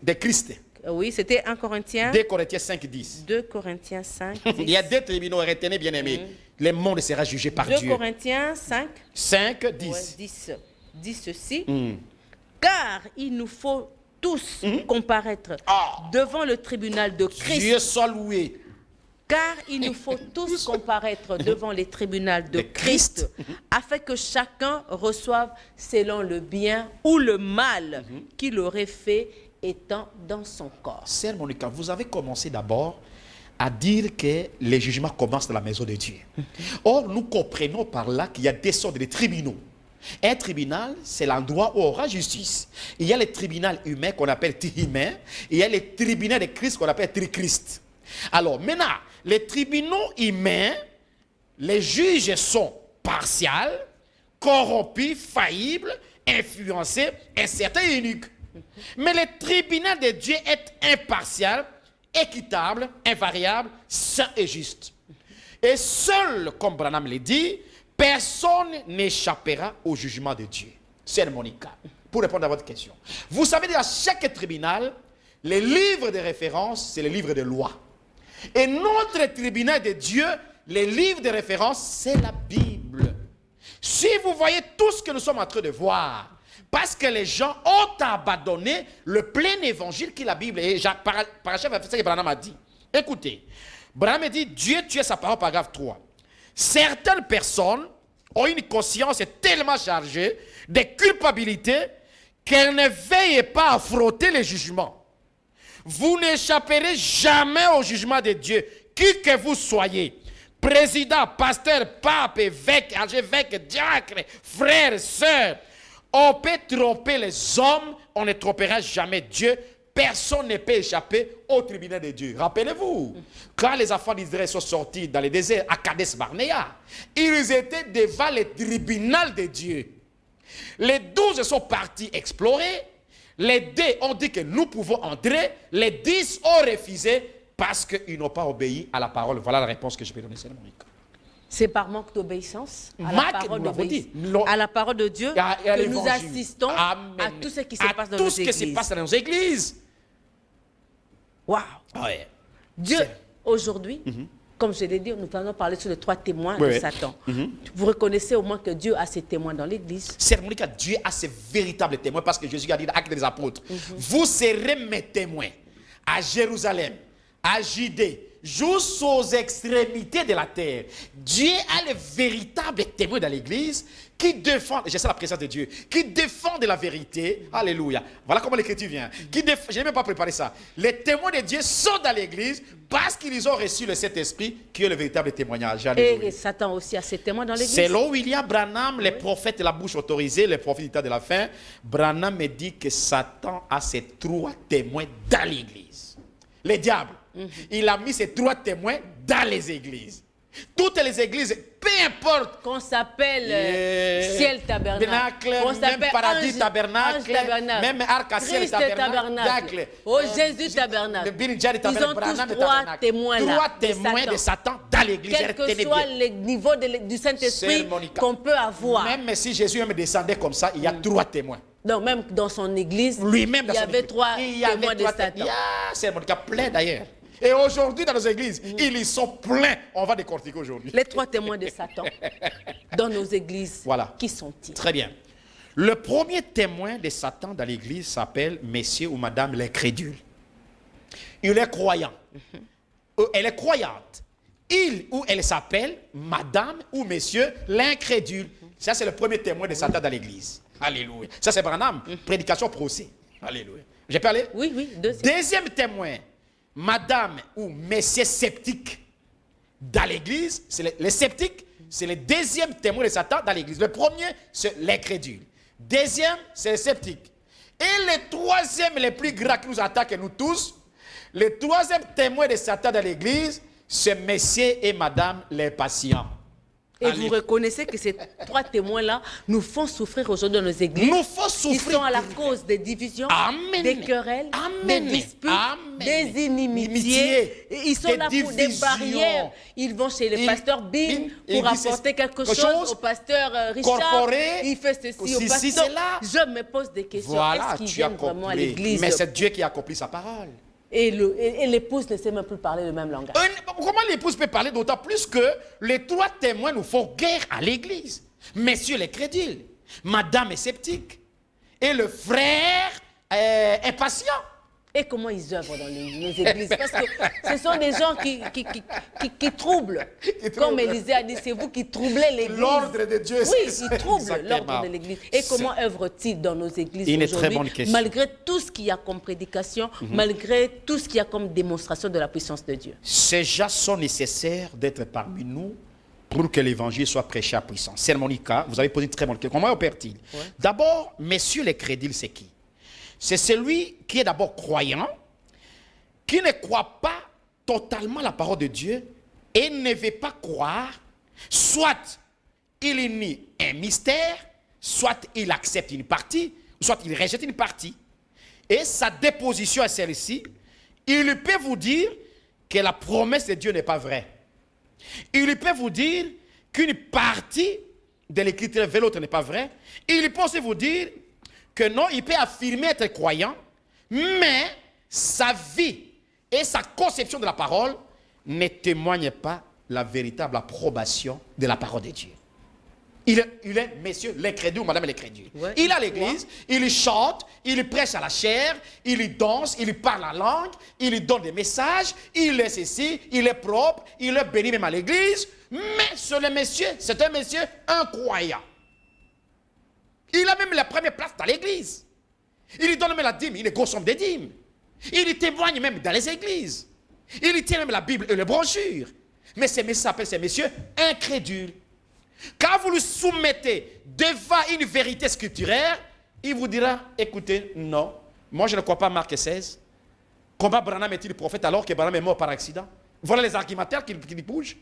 de Christ. oui, c'était 1 Corinthiens... 2 Corinthiens 5 10. 2 Corinthiens 5, 10. Il y a deux tribunaux, retenez bien aimés. Le monde sera jugé par 2 Dieu. Corinthiens 5, 5, 10. ouais, 10 dit ceci. Car il nous faut tous comparaître devant le tribunal de Christ. Dieu soit loué. Car il nous faut tous comparaître devant les tribunaux de Christ, afin que chacun reçoive selon le bien ou le mal qu'il aurait fait étant dans son corps. Sœur Monica, vous avez commencé d'abord à dire que les jugements commencent dans la maison de Dieu. Or, nous comprenons par là qu'il y a des sortes de tribunaux. Un tribunal, c'est l'endroit où on aura justice. Il y a les tribunaux humains qu'on appelle tri-humains, et il y a les tribunaux de Christ qu'on appelle tri-Christ. Alors, maintenant, les tribunaux humains, les juges sont partials, corrompus, faillibles, influencés, incertains et uniques. Mais le tribunal de Dieu est impartial, équitable, invariable, saint et juste. Et seul, comme Branham le dit, personne n'échappera au jugement de Dieu. C'est Monica, pour répondre à votre question. Vous savez, dans chaque tribunal, les livres de référence, c'est les livres de loi. Et notre tribunal de Dieu, les livres de référence, c'est la Bible. Si vous voyez tout ce que nous sommes en train de voir, parce que les gens ont abandonné le plein évangile qui est la Bible. Et Parachef a fait ce que Branham a dit. Écoutez, Branham dit, Dieu tue sa parole, paragraphe 3. Certaines personnes ont une conscience tellement chargée de culpabilité qu'elles ne veillent pas à frotter les jugements. Vous n'échapperez jamais au jugement de Dieu, qui que vous soyez. Président, pasteur, pape, évêque, archevêque, diacre, frère, sœur. On peut tromper les hommes, on ne trompera jamais Dieu. Personne ne peut échapper au tribunal de Dieu. Rappelez-vous, quand les enfants d'Israël sont sortis dans le désert à Kadesh Barnea, ils étaient devant le tribunal de Dieu. Les 12 sont partis explorer. Les 2 ont dit que nous pouvons entrer. Les 10 ont refusé parce qu'ils n'ont pas obéi à la parole. Voilà la réponse que je peux donner, c'est Monica. C'est par manque d'obéissance à la parole de Dieu que nous assistons à tout ce qui se passe dans nos églises. Tout ce qui se passe dans nos églises. Waouh! Ouais. Dieu, aujourd'hui, comme je l'ai dit, nous allons parler sur les 3 témoins de Satan. Vous reconnaissez au moins que Dieu a ses témoins dans l'Église. C'est Monica, Dieu a ses véritables témoins parce que Jésus a dit dans l'Acte des Apôtres, vous serez mes témoins à Jérusalem, à Judée, jusqu'aux extrémités de la terre. Dieu a les véritables témoins dans l'Église qui défendent, je sais la présence de Dieu, qui défendent la vérité. Alléluia. Voilà comment l'Écriture vient. Je n'ai même pas préparé ça. Les témoins de Dieu sont dans l'Église parce qu'ils ont reçu le Saint-Esprit qui est le véritable témoignage. Et Satan aussi a ses témoins dans l'Église. Selon William Branham, les prophètes de la bouche autorisée, les prophètes du temps de la fin, Branham me dit que Satan a ses 3 témoins dans l'Église. Les diables. Il a mis ses 3 témoins dans les églises. Toutes les églises, peu importe. Qu'on s'appelle ciel tabernacle, qu'on s'appelle paradis tabernacle, même arc-en-ciel tabernacle, oh Jésus tabernacle. Ils ont tous 3 témoins là. 3 témoins de Satan dans l'église. Quel que soit le niveau du Saint-Esprit qu'on peut avoir. Même si Jésus me descendait comme ça, il y a 3 témoins. Donc même dans son église, lui-même il y avait 3 témoins de Satan. C'est Monica, plein d'ailleurs. Et aujourd'hui, dans nos églises, ils y sont pleins. On va décortiquer aujourd'hui. Les 3 témoins de Satan dans nos églises, voilà. Qui sont-ils? Très bien. Le premier témoin de Satan dans l'église s'appelle Monsieur ou Madame l'incrédule. Il est croyant. Elle est croyante. Il ou elle s'appelle Madame ou Monsieur l'incrédule. Ça, c'est le premier témoin de Satan dans l'église. Alléluia. Ça, c'est Branham. Prédication procès. Alléluia. J'ai parlé? Oui, oui. Deuxième témoin. Madame ou Monsieur sceptique dans l'église, les sceptiques, c'est le deuxième témoin de Satan dans l'église. Le premier, c'est l'incrédule. Deuxième, c'est le sceptique. Et le troisième, le plus grand qui nous attaque, nous tous, le troisième témoin de Satan dans l'église, c'est Monsieur et Madame les patients. Et vous reconnaissez que ces 3 témoins-là nous font souffrir aujourd'hui dans nos églises. Nous font souffrir. Ils sont à la cause des divisions, des querelles, des disputes, des inimitiés. Ils sont là pour des barrières. Ils vont chez le pasteur Bing pour apporter quelque chose au pasteur Richard. Il fait ceci au pasteur. Je me pose des questions. Voilà, est-ce qu'ils viennent vraiment à l'église? Mais c'est Dieu qui a accompli sa parole. Et l'épouse ne sait même plus parler le même langage. Comment l'épouse peut parler d'autant plus que les 3 témoins nous font guerre à l'église? Messieurs les crédules, madame est sceptique et le frère est patient. Et comment ils œuvrent dans nos églises? Parce que ce sont des gens qui troublent. Comme Élisée a dit, c'est vous qui troublez l'église. L'ordre de Dieu. Oui, ils troublent l'ordre de l'église. Et comment œuvrent-ils dans nos églises aujourd'hui? Malgré tout ce qu'il y a comme prédication, malgré tout ce qu'il y a comme démonstration de la puissance de Dieu. Ces gens sont nécessaires d'être parmi nous pour que l'évangile soit prêché à puissance. C'est Monica, vous avez posé une très bonne question. Comment opère-t-il? D'abord, messieurs les crédules, c'est qui? C'est celui qui est d'abord croyant, qui ne croit pas totalement la parole de Dieu et ne veut pas croire. Soit il nie un mystère, soit il accepte une partie, soit il rejette une partie. Et sa déposition à celle-ci, il peut vous dire que la promesse de Dieu n'est pas vraie. Il peut vous dire qu'une partie de l'écriture vers l'autre n'est pas vraie. Il peut aussi vous dire que non, il peut affirmer être croyant, mais sa vie et sa conception de la parole ne témoignent pas la véritable approbation de la parole de Dieu. Il est monsieur l'incrédule ou madame l'incrédule. Il est à l'église, il chante, il prêche à la chair, il danse, il parle la langue, il donne des messages, il est ceci, il est propre, il est béni même à l'église, mais c'est un monsieur incroyant. Il a même la première place dans l'église. Il donne même la dîme, il est consomme des dîmes. Il témoigne même dans les églises. Il tient même la Bible et les brochures. Mais ces messieurs s'appellent ces messieurs incrédules. Quand vous le soumettez devant une vérité scripturaire, il vous dira, écoutez, non, moi je ne crois pas à Marc 16. Comment Branham est-il prophète alors que Branham est mort par accident? Voilà les argumentaires qui bougent.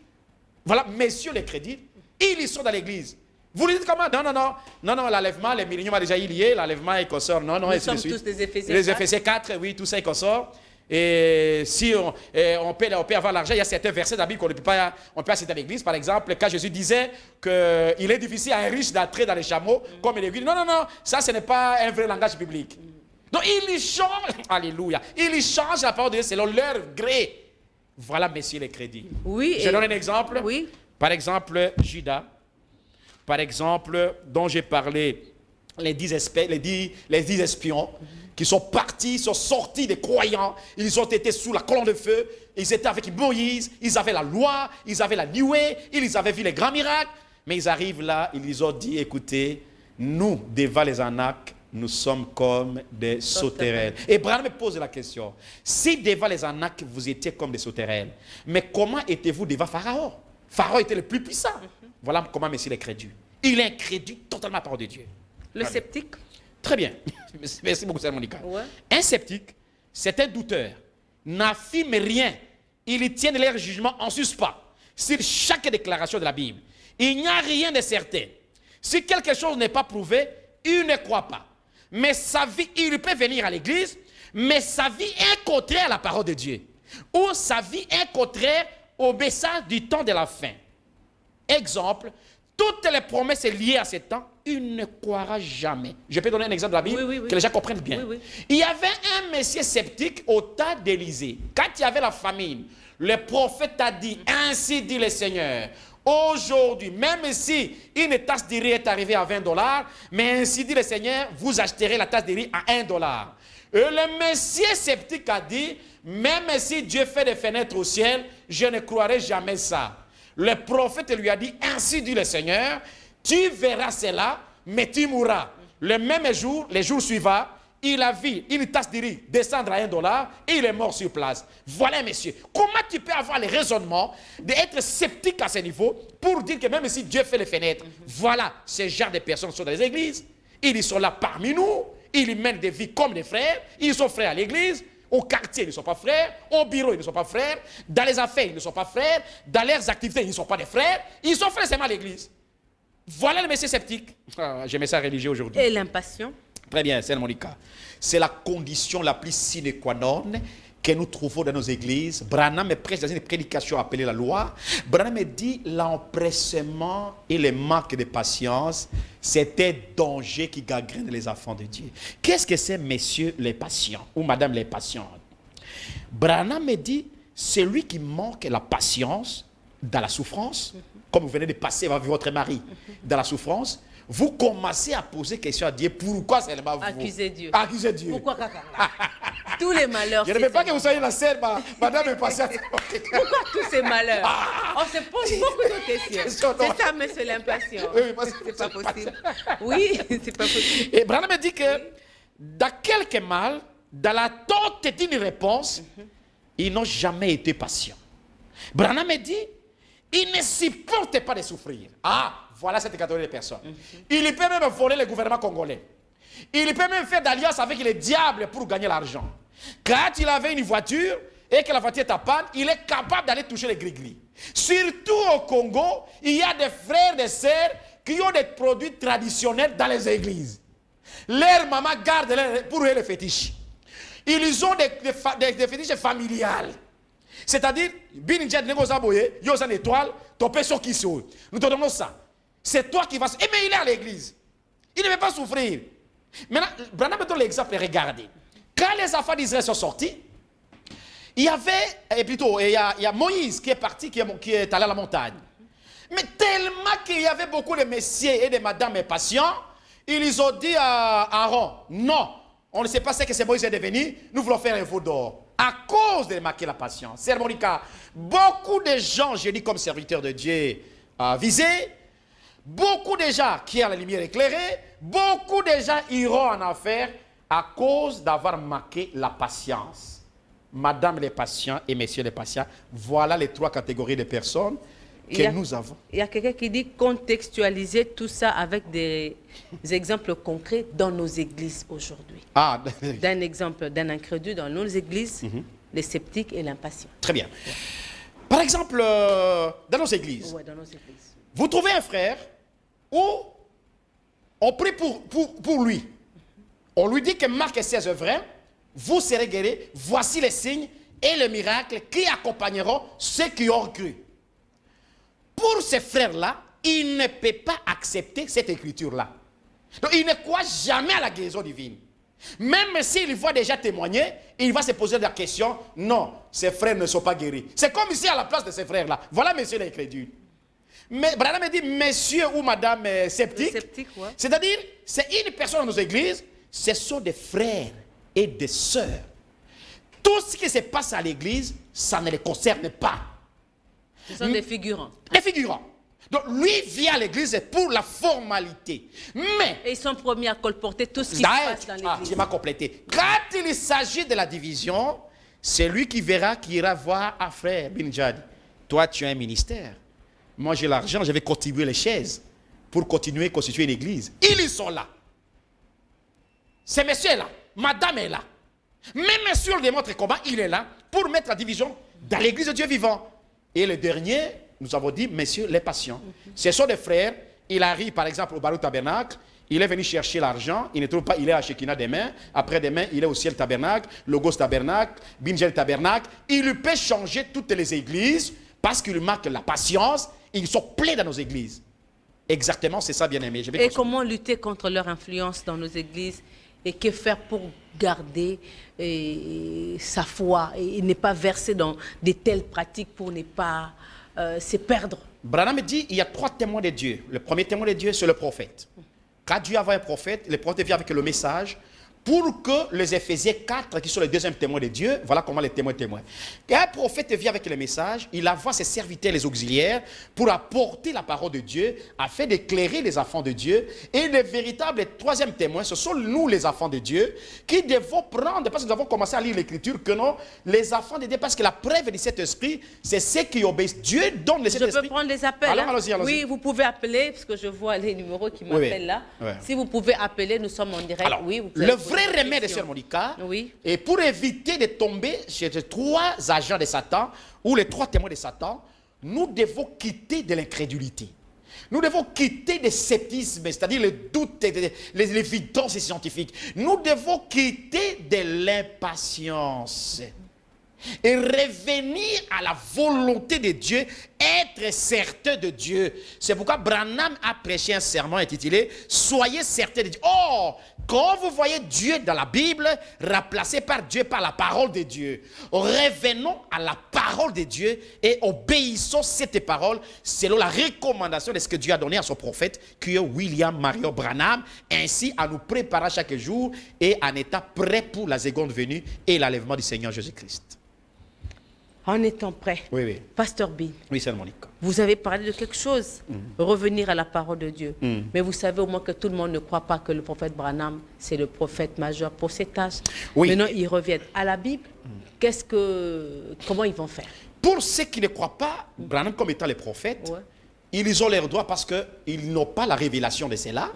Voilà, messieurs les crédules, ils sont dans l'église. Vous lui dites comment? Non, l'enlèvement, les milléniums a déjà eu lié, l'enlèvement et consort, non, nous sommes tous des Éphésiens 4. Les Éphésiens 4, oui, tout ça et consort. Et si on peut avoir l'argent, il y a certains versets de la Bible qu'on ne peut pas citer à l'église. Par exemple, quand Jésus disait qu'il est difficile à un riche d'entrer dans les chameaux, comme il est dit, non, ça ce n'est pas un vrai langage biblique. Donc il change, alléluia, il change la parole de Dieu selon leur gré. Voilà, messieurs, les crédits. Oui. Je donne un exemple. Oui. Par exemple, Judas. Par exemple, dont j'ai parlé, les 10 espions qui sont partis, sont sortis des croyants. Ils ont été sous la colonne de feu. Ils étaient avec Moïse. Ils avaient la loi. Ils avaient la nuée. Ils avaient vu les grands miracles. Mais ils arrivent là, ils les ont dit, écoutez, nous, devant les Anacs, nous sommes comme des sauterelles. Et Branham me pose la question, si devant les Anacs, vous étiez comme des sauterelles, mais comment étiez-vous devant Pharaon? Pharaon était le plus puissant. Voilà comment Messie est crédu. Il est incrédule totalement à la parole de Dieu. Le sceptique? Très bien. Merci beaucoup, Sœur Monica. Ouais. Un sceptique, c'est un douteur, n'affirme rien. Il tient leur jugement en suspens sur chaque déclaration de la Bible. Il n'y a rien de certain. Si quelque chose n'est pas prouvé, il ne croit pas. Mais sa vie, il peut venir à l'église, mais sa vie est contraire à la parole de Dieu. Ou sa vie est contraire au message du temps de la fin. Exemple, toutes les promesses liées à ce temps, il ne croira jamais. Je peux donner un exemple de la Bible que les gens comprennent bien. Il y avait un monsieur sceptique au temps d'Élysée. Quand il y avait la famine, le prophète a dit, ainsi dit le Seigneur, aujourd'hui, même si une tasse de riz est arrivée à $20, mais ainsi dit le Seigneur, vous acheterez la tasse de riz à $1. Et le monsieur sceptique a dit, même si Dieu fait des fenêtres au ciel, je ne croirai jamais ça. Le prophète lui a dit, ainsi dit le Seigneur, tu verras cela, mais tu mourras. Le même jour, les jours suivants, il a vu une tasse de riz descendre à $1 et il est mort sur place. Voilà, monsieur. Comment tu peux avoir le raisonnement d'être sceptique à ce niveau pour dire que même si Dieu fait les fenêtres, voilà, ce genre de personnes sont dans les églises. Ils sont là parmi nous. Ils mènent des vies comme des frères. Ils sont frères à l'église. Au quartier, ils ne sont pas frères. Au bureau, ils ne sont pas frères. Dans les affaires, ils ne sont pas frères. Dans leurs activités, ils ne sont pas des frères. Ils sont frères seulement à l'église. Voilà le monsieur sceptique. Ah, j'aimais ça religieux aujourd'hui. Et l'impatient? Très bien, c'est Monica. C'est la condition la plus sine qua non que nous trouvons dans nos églises. Branham me prêche dans une prédication appelée la loi. Branham me dit l'empressement et le manque de patience, c'était danger qui gangrène les enfants de Dieu. Qu'est-ce que c'est, messieurs les patients ou madame les patientes? Branham me dit, celui qui manque la patience dans la souffrance, comme vous venez de passer avec votre mari dans la souffrance, vous commencez à poser question à Dieu. Pourquoi seulement vous? Accuser Dieu. Accuser Dieu. Pourquoi tous les malheurs? Je ne veux pas que vous soyez la seule, madame est patiente. Pourquoi tous ces malheurs? On se pose beaucoup de questions. C'est ça, monsieur l'impatient. C'est pas possible. Oui, c'est pas possible. Et Branham me dit que dans quelques mal, dans l'attente d'une réponse, ils n'ont jamais été patients. Branham me dit, ils ne supportent pas de souffrir. Ah, voilà cette catégorie de personnes. Il peut même voler le gouvernement congolais. Il peut même faire d'alliance avec les diables pour gagner l'argent. Quand il avait une voiture et que la voiture est à panne, il est capable d'aller toucher les gris-gris. Surtout au Congo, il y a des frères et des sœurs qui ont des produits traditionnels dans les églises. Leur maman garde pour eux les fétiches. Ils ont des fétiches familiales. C'est-à-dire, nous te donnons ça. C'est toi qui vas... Eh mais il est à l'église. Il ne veut pas souffrir. Maintenant, Branham me donne l'exemple, regardez. Quand les enfants d'Israël sont sortis, il y avait, il y a Moïse qui est parti, qui est allé à la montagne. Mais tellement qu'il y avait beaucoup de messieurs et de madames impatients, ils ont dit à Aaron, non, on ne sait pas ce que c'est Moïse est devenu, nous voulons faire un veau d'or. À cause de marquer la patience. C'est Monica. Beaucoup de gens, je dis comme serviteur de Dieu, visés, beaucoup de gens qui ont la lumière éclairée, beaucoup de gens iront en affaire à cause d'avoir marqué la patience. Madame les patients et messieurs les patients, voilà les trois catégories de personnes que nous avons. Il y a quelqu'un qui dit contextualiser tout ça avec des exemples concrets dans nos églises aujourd'hui. Ah, d'un exemple d'un incrédule dans nos églises, les sceptiques et l'impatient. Très bien. Par exemple, dans nos églises, ouais, dans nos églises, vous trouvez un frère où on prie pour lui. On lui dit que Marc 16 est vrai, vous serez guéris, voici les signes et les miracles qui accompagneront ceux qui ont cru. Pour ces frères-là, il ne peut pas accepter cette écriture-là. Donc, il ne croit jamais à la guérison divine. Même s'il voit déjà témoigner, il va se poser la question, non, ses frères ne sont pas guéris. C'est comme ici à la place de ses frères-là. Voilà, monsieur l'incrédule. Mais Branham dit, monsieur ou madame sceptique, ouais. C'est-à-dire, c'est une personne dans nos églises, ce sont des frères et des sœurs. Tout ce qui se passe à l'église, ça ne les concerne pas. Ce sont des figurants. Des figurants. Donc lui vient à l'église pour la formalité. Mais... Et ils sont premiers à colporter tout ce qui se passe dans l'église. Je m'ai complété. Quand il s'agit de la division, c'est lui qui verra, qui ira voir à frère Binjadi. Toi, tu as un ministère. Moi, j'ai l'argent, je vais contribuer les chaises pour continuer à constituer une église. Ils sont là. Ce monsieur est là. Madame est là. Même sur le démontre combat, il est là pour mettre la division dans l'église de Dieu vivant. Et le dernier, nous avons dit, messieurs, les patients. Ce sont des frères. Il arrive, par exemple, au Barou Tabernacle. Il est venu chercher l'argent. Il ne trouve pas. Il est à Shekinah demain. Après-demain, il est au Ciel Tabernacle, Logos Tabernacle, Bingel Tabernacle. Il peut changer toutes les églises parce qu'il marque la patience. Ils sont pleins dans nos églises. Exactement, c'est ça, bien-aimé. Et comment lutter contre leur influence dans nos églises? Et que faire pour garder sa foi et ne pas verser dans de telles pratiques pour ne pas se perdre? Branham dit il y a 3 témoins de Dieu. Le premier témoin de Dieu, c'est le prophète. Quand Dieu avait un prophète, le prophète vient avec le message pour que les Éphésiens 4, qui sont les deuxièmes témoins de Dieu, voilà comment les témoins témoignent. Quand un prophète vient avec le message, il envoie ses serviteurs, les auxiliaires, pour apporter la parole de Dieu, afin d'éclairer les enfants de Dieu. Et les véritables troisièmes témoins, ce sont nous, les enfants de Dieu, qui devons prendre, parce que nous avons commencé à lire l'Écriture, que non, les enfants de Dieu, parce que la preuve de cet esprit, c'est ceux qui obéissent. Dieu donne cet esprit. Je peux prendre les appels. Alors, allons-y. Oui, vous pouvez appeler, parce que je vois les numéros qui m'appellent là. Oui. Si vous pouvez appeler, nous sommes en direct. Alors, oui, vous pouvez le vrai remède, Sœur Monica, et pour éviter de tomber chez les 3 agents de Satan, ou les 3 témoins de Satan, nous devons quitter de l'incrédulité. Nous devons quitter le sceptisme, c'est-à-dire le doute, l'évidence scientifique. Nous devons quitter de l'impatience et revenir à la volonté de Dieu, être certain de Dieu. C'est pourquoi Branham a prêché un sermon intitulé « Soyez certains de Dieu ». Oh, quand vous voyez Dieu dans la Bible, remplacé par Dieu, par la parole de Dieu, revenons à la parole de Dieu et obéissons cette parole selon la recommandation de ce que Dieu a donné à son prophète, qui est William Marion Branham, ainsi en nous préparant chaque jour et en étant prêt pour la seconde venue et l'enlèvement du Seigneur Jésus-Christ. En étant prêt, oui. Pasteur B, oui, c'est Monica. Vous avez parlé de quelque chose, revenir à la parole de Dieu. Mais vous savez au moins que tout le monde ne croit pas que le prophète Branham, c'est le prophète majeur pour cet âge. Oui. Maintenant, ils reviennent à la Bible. Comment ils vont faire? Pour ceux qui ne croient pas, Branham comme étant les prophètes, ils ont leurs droits parce qu'ils n'ont pas la révélation de cela.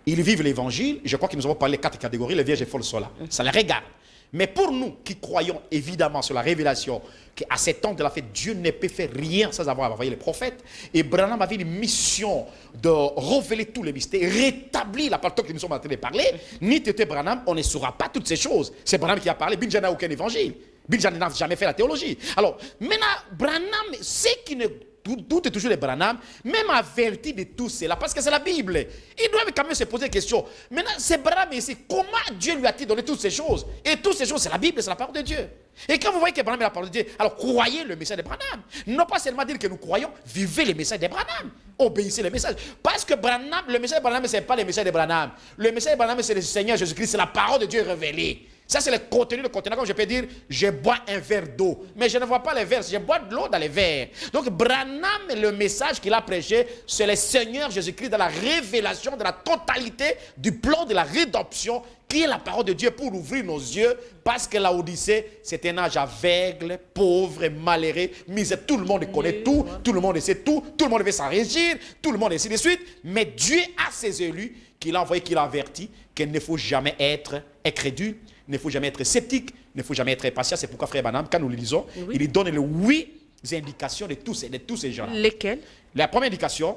Ils vivent l'évangile. Je crois que nous avons parlé des 4 catégories. Les vierges folles sont là. Ça les regarde. Mais pour nous qui croyons évidemment sur la révélation, qu'à cet temps de la fête, Dieu ne peut faire rien sans avoir envoyé les prophètes. Et Branham avait une mission de révéler tous les mystères, rétablir la parole que nous sommes en train de parler. Ni Tété Branham, on ne saura pas toutes ces choses. C'est Branham qui a parlé. Binjan n'a aucun évangile. Binjan n'a jamais fait la théologie. Alors, maintenant, Branham, c'est qui ne doutent toujours de Branham, même averti de tout cela, parce que c'est la Bible. Ils doivent quand même se poser des questions. Maintenant, c'est Branham ici. Comment Dieu lui a-t-il donné toutes ces choses? Et toutes ces choses, c'est la Bible, c'est la parole de Dieu. Et quand vous voyez que Branham est la parole de Dieu, alors croyez le message de Branham. Non pas seulement dire que nous croyons, vivez le message de Branham. Obéissez le message. Parce que Branham, le message de Branham, ce n'est pas le message de Branham. Le message de Branham, c'est le Seigneur Jésus-Christ, c'est la parole de Dieu révélée. Ça, c'est le contenu de contenant. Comme je peux dire, je bois un verre d'eau. Mais je ne vois pas les verres, je bois de l'eau dans les verres. Donc, Branham, le message qu'il a prêché, c'est le Seigneur Jésus-Christ dans la révélation de la totalité du plan de la rédemption, qui est la parole de Dieu pour ouvrir nos yeux. Parce que l'Odyssée, c'est un âge aveugle, pauvre, malheureux, misère. Tout le monde connaît tout, tout le monde sait tout le monde veut s'en régir, tout le monde ainsi de suite. Mais Dieu a ses élus qu'il a envoyés, qu'il a avertis, qu'il ne faut jamais être incrédule. Il ne faut jamais être sceptique, il ne faut jamais être impatient. C'est pourquoi Frère Branham, quand nous le lisons, il donne les 8 indications de tous ces gens. Lesquelles? La première indication,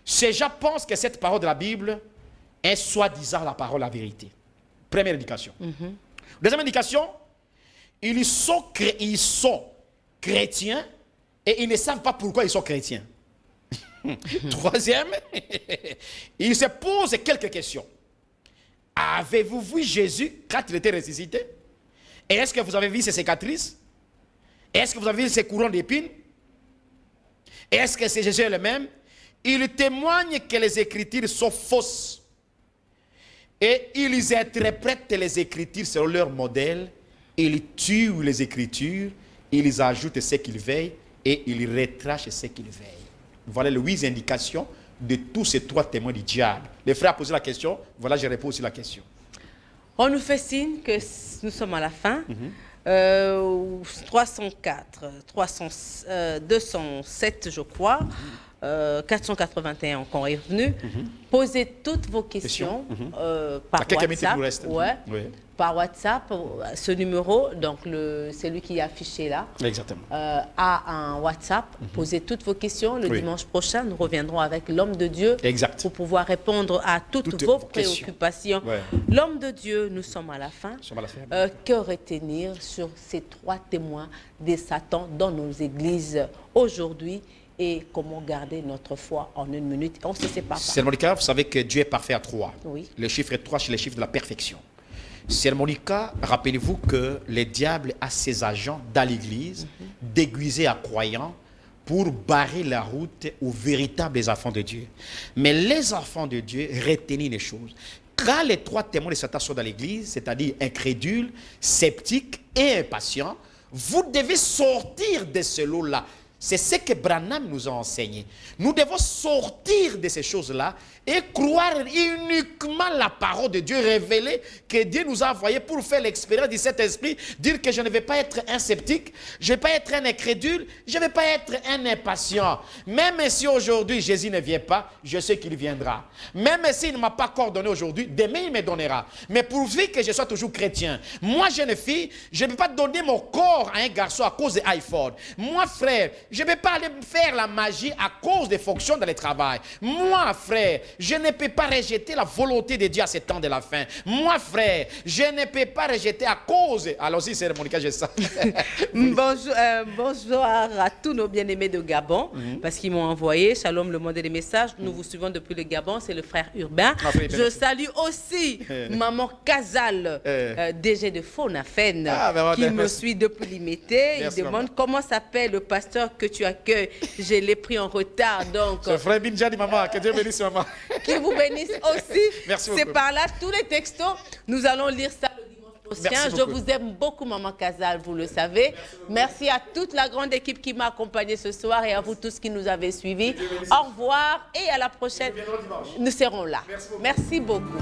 ces gens pensent que cette parole de la Bible est soi-disant la parole, la vérité. Première indication. Deuxième indication, ils sont chrétiens et ils ne savent pas pourquoi ils sont chrétiens. Troisième, ils se posent quelques questions. Avez-vous vu Jésus quand il était ressuscité? Et est-ce que vous avez vu ses cicatrices? Est-ce que vous avez vu ses couronnes d'épines? Est-ce que c'est Jésus le même? Il témoigne que les Écritures sont fausses. Et ils interprètent les Écritures selon leur modèle. Ils tuent les Écritures. Ils ajoutent ce qu'ils veulent. Et ils retrachent ce qu'ils veulent. Voilà les 8 indications de tous ces 3 témoins du diable. Les frères ont posé la question. Voilà, je réponds aussi à la question. On nous fait signe que nous sommes à la fin. 304, 207, je crois. 481 qu'on est revenu. Posez toutes vos questions par WhatsApp. Par WhatsApp, ce numéro, donc celui qui est affiché là, exactement, a un WhatsApp. Posez toutes vos questions. Le dimanche prochain, nous reviendrons avec l'homme de Dieu pour pouvoir répondre à toutes vos préoccupations. L'homme de Dieu, nous sommes à la fin. Que retenir sur ces 3 témoins de Satan dans nos églises aujourd'hui? Et comment garder notre foi en 1 minute? On se sépare. C'est Monica, vous savez que Dieu est parfait à 3. Oui. Le chiffre 3, c'est le chiffre de la perfection. C'est Monica, rappelez-vous que le diable a ses agents dans l'église, déguisés à croyants, pour barrer la route aux véritables enfants de Dieu. Mais les enfants de Dieu retenez les choses. Quand les 3 témoins de Satan sont dans l'église, c'est-à-dire incrédules, sceptiques et impatients, vous devez sortir de ce lot-là. C'est ce que Branham nous a enseigné. Nous devons sortir de ces choses-là et croire uniquement la parole de Dieu révélée que Dieu nous a envoyée pour faire l'expérience de cet esprit, dire que je ne vais pas être un sceptique, je ne vais pas être un incrédule, je ne vais pas être un impatient. Même si aujourd'hui Jésus ne vient pas, je sais qu'il viendra. Même s'il ne m'a pas coordonné aujourd'hui, demain il me donnera. Mais pourvu que je sois toujours chrétien, moi jeune fille, je ne peux pas donner mon corps à un garçon à cause de iPhone. Moi frère, je ne peux pas aller faire la magie à cause des fonctions dans le travail. Moi frère, je ne peux pas rejeter la volonté de Dieu à ce temps de la fin. Moi, frère, je ne peux pas rejeter à cause... Allons-y, c'est Monica, je sens. Bonjour à tous nos bien-aimés de Gabon, parce qu'ils m'ont envoyé. Shalom, le monde des messages. Nous vous suivons depuis le Gabon, c'est le frère Urbain. Je salue aussi maman Kazal, DG de Fonafen, qui me suit depuis l'Imité. Il demande comment s'appelle le pasteur que tu accueilles. Je l'ai pris en retard, donc... C'est frère Binjadi, maman. Que Dieu bénisse, maman. Qui vous bénisse aussi. C'est par là, tous les textos, nous allons lire ça le dimanche prochain. Je vous aime beaucoup, maman Kazal, vous le savez. Merci à toute la grande équipe qui m'a accompagné ce soir et à vous tous qui nous avez suivis. Au revoir et à la prochaine. Nous serons là. Merci beaucoup.